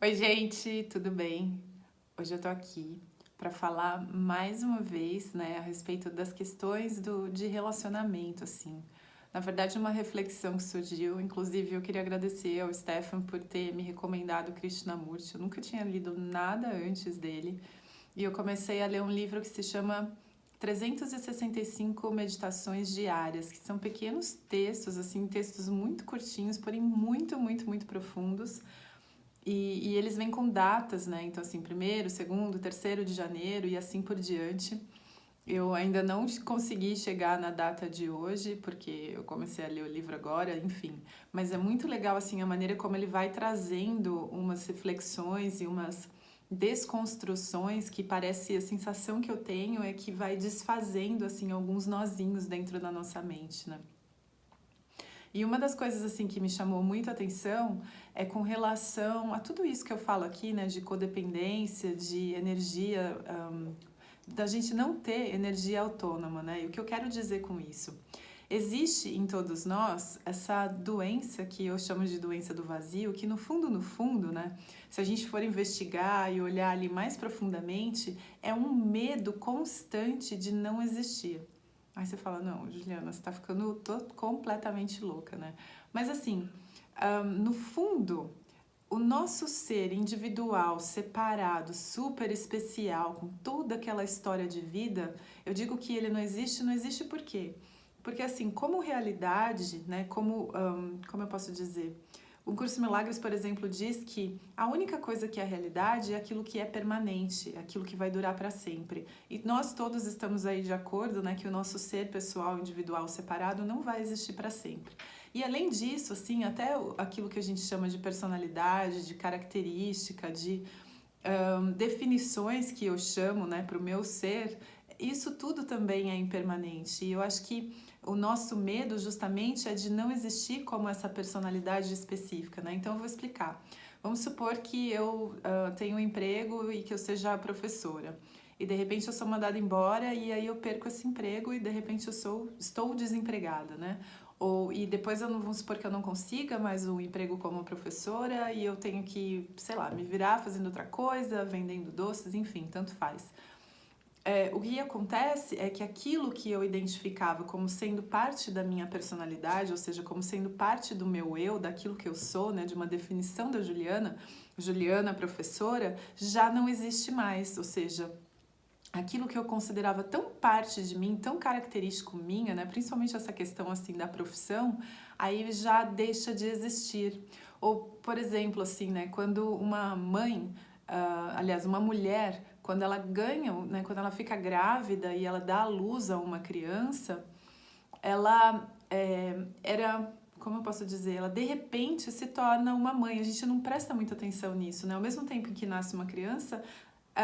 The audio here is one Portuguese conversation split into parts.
Oi, gente, tudo bem? Hoje eu tô aqui para falar mais uma vez, né, a respeito das questões de relacionamento, assim. Na verdade, uma reflexão que surgiu, inclusive eu queria agradecer ao Stefan por ter me recomendado Krishnamurti. Eu nunca tinha lido nada antes dele e eu comecei a ler um livro que se chama 365 Meditações Diárias, que são pequenos textos, assim, textos muito curtinhos, porém muito profundos. E eles vêm com datas, né? Então, assim, 1º, 2º, 3º de janeiro e assim por diante. Eu ainda não consegui chegar na data de hoje, porque eu comecei a ler o livro agora, enfim. Mas é muito legal, assim, a maneira como ele vai trazendo umas reflexões e umas desconstruções que parece, a sensação que eu tenho é que vai desfazendo, assim, alguns nozinhos dentro da nossa mente, né? E uma das coisas assim que me chamou muito a atenção é com relação a tudo isso que eu falo aqui, né, de codependência, de energia, da gente não ter energia autônoma, né? E o que eu quero dizer com isso? Existe em todos nós essa doença que eu chamo de doença do vazio, que no fundo, né, se a gente for investigar e olhar ali mais profundamente, é um medo constante de não existir. Aí você fala, não, Juliana, você tá ficando completamente louca, né? Mas assim, no fundo, o nosso ser individual, separado, super especial, com toda aquela história de vida, eu digo que ele não existe por quê? Porque assim, como realidade, né, como eu posso dizer? O Curso Milagres, por exemplo, diz que a única coisa que é a realidade é aquilo que é permanente, aquilo que vai durar para sempre. E nós todos estamos aí de acordo, né, que o nosso ser pessoal, individual, separado não vai existir para sempre. E além disso, assim, até aquilo que a gente chama de personalidade, de característica, de definições que eu chamo, né, para o meu ser, isso tudo também é impermanente. E eu acho que o nosso medo justamente é de não existir como essa personalidade específica, né? Então eu vou explicar. Vamos supor que eu tenho um emprego e que eu seja professora. E de repente eu sou mandada embora e aí eu perco esse emprego e de repente estou desempregada, né? E depois vamos supor que eu não consiga mais um emprego como professora e eu tenho que, sei lá, me virar fazendo outra coisa, vendendo doces, enfim, tanto faz. O que acontece é que aquilo que eu identificava como sendo parte da minha personalidade, ou seja, como sendo parte do meu eu, daquilo que eu sou, né, de uma definição da Juliana professora, já não existe mais, ou seja, aquilo que eu considerava tão parte de mim, tão característico minha, né, principalmente essa questão assim da profissão, aí já deixa de existir. Ou, por exemplo, assim, né, quando uma mãe, aliás, uma mulher, quando ela ganha, né, quando ela fica grávida e ela dá à luz a uma criança, ela era, como eu posso dizer, ela de repente se torna uma mãe. A gente não presta muita atenção nisso, né? Ao mesmo tempo que nasce uma criança,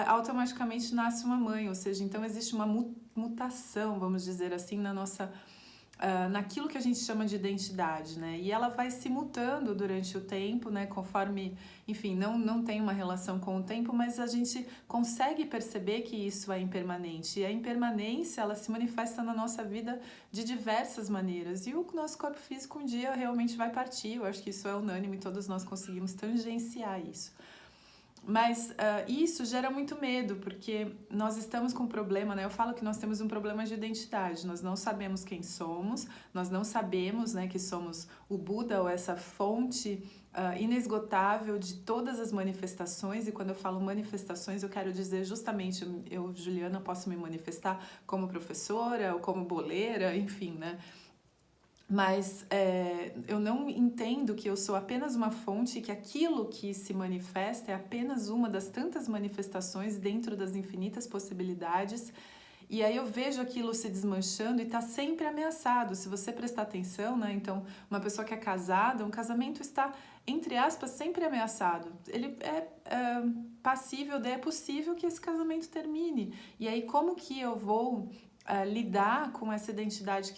automaticamente nasce uma mãe, ou seja, então existe uma mutação, vamos dizer assim, na nossa, naquilo que a gente chama de identidade, né? E ela vai se mutando durante o tempo, né? Conforme, enfim, não tem uma relação com o tempo, mas a gente consegue perceber que isso é impermanente. E a impermanência, ela se manifesta na nossa vida de diversas maneiras. E o nosso corpo físico um dia realmente vai partir. Eu acho que isso é unânime, todos nós conseguimos tangenciar isso. Mas isso gera muito medo, porque nós estamos com um problema, né? Eu falo que nós temos um problema de identidade, nós não sabemos quem somos, nós não sabemos, né, que somos o Buda ou essa fonte inesgotável de todas as manifestações, e quando eu falo manifestações eu quero dizer justamente, eu, Juliana, posso me manifestar como professora ou como boleira, enfim, né? Mas eu não entendo que eu sou apenas uma fonte e que aquilo que se manifesta é apenas uma das tantas manifestações dentro das infinitas possibilidades. E aí eu vejo aquilo se desmanchando e está sempre ameaçado. Se você prestar atenção, né? Então, uma pessoa que é casada, um casamento está, entre aspas, sempre ameaçado. Ele é possível que esse casamento termine. E aí, como que eu vou lidar com essa identidade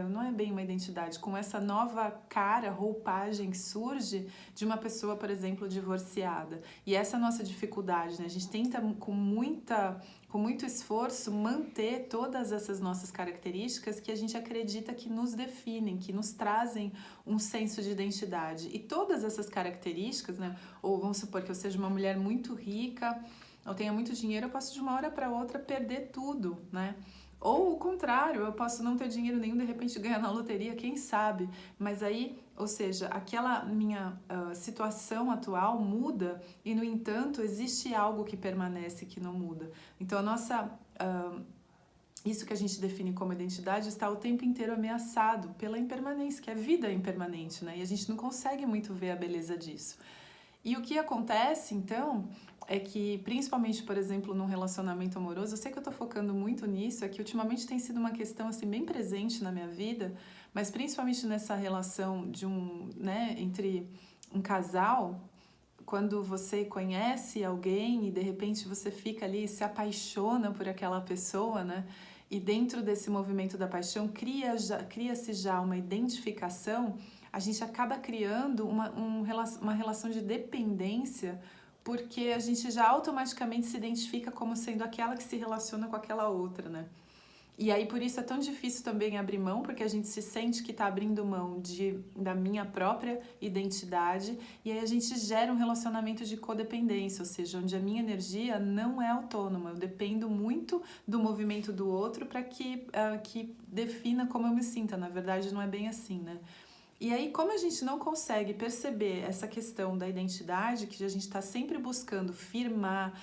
não é bem uma identidade, com essa nova cara, roupagem que surge de uma pessoa, por exemplo, divorciada. E essa é a nossa dificuldade, né? A gente tenta com muito esforço manter todas essas nossas características que a gente acredita que nos definem, que nos trazem um senso de identidade. E todas essas características, né? Ou vamos supor que eu seja uma mulher muito rica, eu tenha muito dinheiro, eu posso de uma hora para outra perder tudo, né? Ou o contrário, eu posso não ter dinheiro nenhum, de repente ganhar na loteria, quem sabe? Mas aí, ou seja, aquela minha situação atual muda e, no entanto, existe algo que permanece, que não muda. Então, isso que a gente define como identidade está o tempo inteiro ameaçado pela impermanência, que a vida é impermanente, né? E a gente não consegue muito ver a beleza disso. E o que acontece, então, é que, principalmente, por exemplo, num relacionamento amoroso, eu sei que eu tô focando muito nisso, é que ultimamente tem sido uma questão, assim, bem presente na minha vida, mas principalmente nessa relação entre um casal, quando você conhece alguém e, de repente, você fica ali e se apaixona por aquela pessoa, né? E dentro desse movimento da paixão, cria-se já uma identificação. A gente acaba criando uma relação de dependência, porque a gente já automaticamente se identifica como sendo aquela que se relaciona com aquela outra, né? E aí por isso é tão difícil também abrir mão, porque a gente se sente que está abrindo mão da minha própria identidade, e aí a gente gera um relacionamento de codependência, ou seja, onde a minha energia não é autônoma, eu dependo muito do movimento do outro para que defina como eu me sinta. Na verdade não é bem assim, né? E aí, como a gente não consegue perceber essa questão da identidade, que a gente está sempre buscando firmar,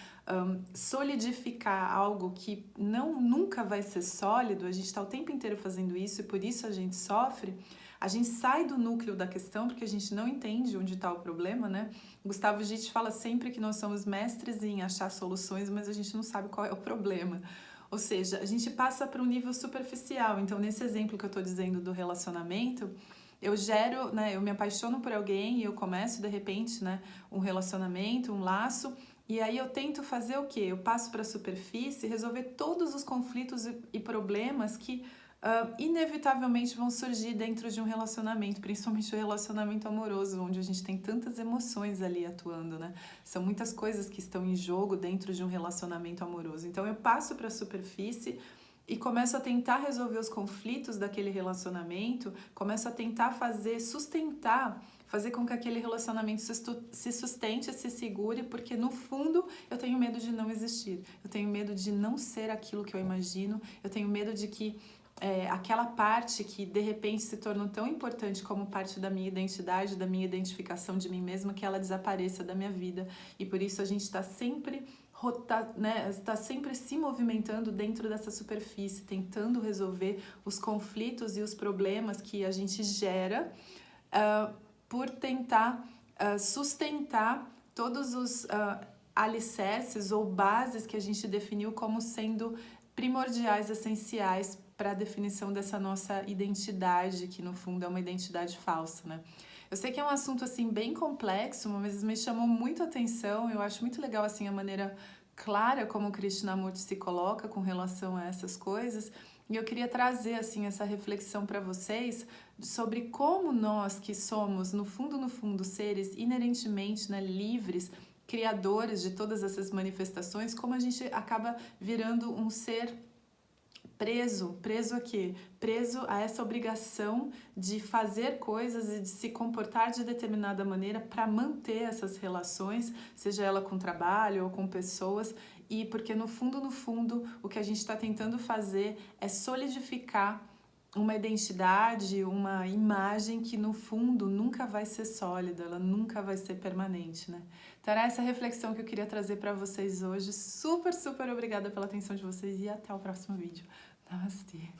solidificar algo que nunca vai ser sólido, a gente está o tempo inteiro fazendo isso e por isso a gente sofre, a gente sai do núcleo da questão porque a gente não entende onde está o problema, né? Gustavo Gitt fala sempre que nós somos mestres em achar soluções, mas a gente não sabe qual é o problema. Ou seja, a gente passa para um nível superficial. Então, nesse exemplo que eu estou dizendo do relacionamento, eu me apaixono por alguém e eu começo de repente, né, um relacionamento, um laço, e aí eu tento fazer o quê? Eu passo para a superfície, resolver todos os conflitos e problemas que inevitavelmente vão surgir dentro de um relacionamento, principalmente o relacionamento amoroso, onde a gente tem tantas emoções ali atuando, né? São muitas coisas que estão em jogo dentro de um relacionamento amoroso. Então eu passo para a superfície e começo a tentar resolver os conflitos daquele relacionamento, começo a tentar fazer com que aquele relacionamento se sustente, se segure, porque no fundo eu tenho medo de não existir, eu tenho medo de não ser aquilo que eu imagino, eu tenho medo de que aquela parte que de repente se tornou tão importante como parte da minha identidade, da minha identificação de mim mesma, que ela desapareça da minha vida. E por isso a gente está sempre está sempre se movimentando dentro dessa superfície, tentando resolver os conflitos e os problemas que a gente gera por tentar sustentar todos os alicerces ou bases que a gente definiu como sendo primordiais, essenciais para a definição dessa nossa identidade, que no fundo é uma identidade falsa, né? Eu sei que é um assunto assim bem complexo, mas me chamou muito a atenção. Eu acho muito legal assim a maneira clara como o Krishnamurti se coloca com relação a essas coisas. E eu queria trazer assim essa reflexão para vocês sobre como nós que somos no fundo seres inerentemente, né, livres, criadores de todas essas manifestações, como a gente acaba virando um ser preso a quê? Preso a essa obrigação de fazer coisas e de se comportar de determinada maneira para manter essas relações, seja ela com trabalho ou com pessoas, e porque no fundo, o que a gente está tentando fazer é solidificar uma identidade, uma imagem que no fundo nunca vai ser sólida, ela nunca vai ser permanente, né? Então era essa reflexão que eu queria trazer para vocês hoje. Super obrigada pela atenção de vocês e até o próximo vídeo. Namastê!